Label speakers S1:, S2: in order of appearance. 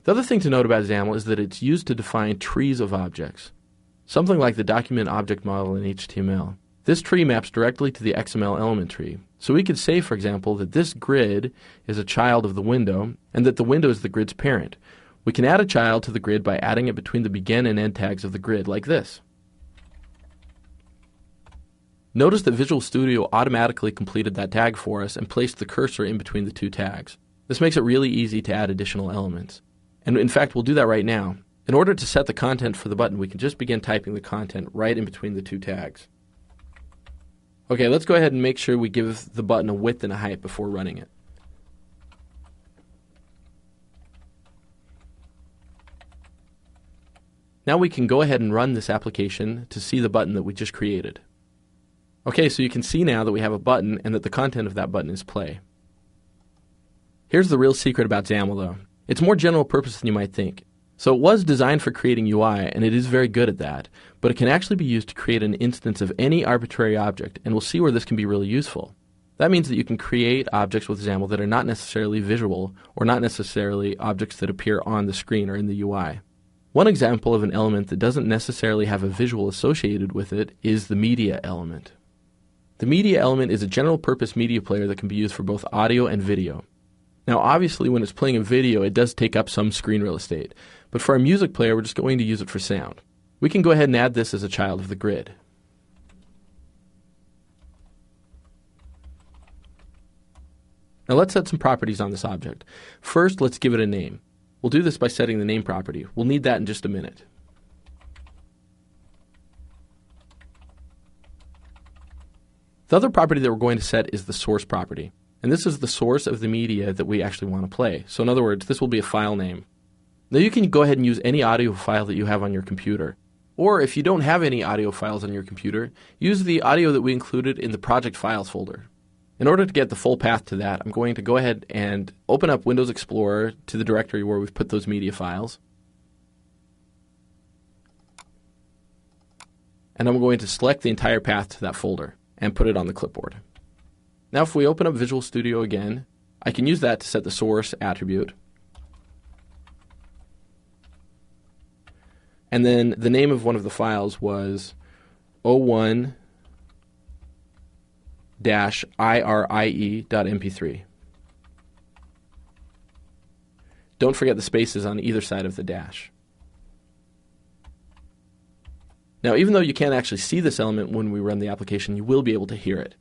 S1: The other thing to note about XAML is that it's used to define trees of objects, something like the document object model in HTML. This tree maps directly to the XML element tree. So we could say, for example, that this grid is a child of the window and that the window is the grid's parent. We can add a child to the grid by adding it between the begin and end tags of the grid, like this. Notice that Visual Studio automatically completed that tag for us and placed the cursor in between the two tags. This makes it really easy to add additional elements. And in fact, we'll do that right now. In order to set the content for the button, we can just begin typing the content right in between the two tags. Okay, let's go ahead and make sure we give the button a width and a height before running it. Now we can go ahead and run this application to see the button that we just created. Okay, so you can see now that we have a button and that the content of that button is play. Here's the real secret about XAML though. It's more general purpose than you might think. So it was designed for creating UI, and it is very good at that, but it can actually be used to create an instance of any arbitrary object, and we'll see where this can be really useful. That means that you can create objects with XAML that are not necessarily visual, or not necessarily objects that appear on the screen or in the UI. One example of an element that doesn't necessarily have a visual associated with it is the media element. The media element is a general-purpose media player that can be used for both audio and video. Now obviously when it's playing a video it does take up some screen real estate, but for our music player we're just going to use it for sound. We can go ahead and add this as a child of the grid. Now let's set some properties on this object. First, let's give it a name. We'll do this by setting the name property. We'll need that in just a minute. The other property that we're going to set is the source property. And this is the source of the media that we actually want to play. So in other words, this will be a file name. Now you can go ahead and use any audio file that you have on your computer. Or if you don't have any audio files on your computer, use the audio that we included in the project files folder. In order to get the full path to that, I'm going to go ahead and open up Windows Explorer to the directory where we've put those media files. And I'm going to select the entire path to that folder and put it on the clipboard. Now if we open up Visual Studio again, I can use that to set the source attribute. And then the name of one of the files was 01-irie.mp3. Don't forget the spaces on either side of the dash. Now even though you can't actually see this element when we run the application, you will be able to hear it.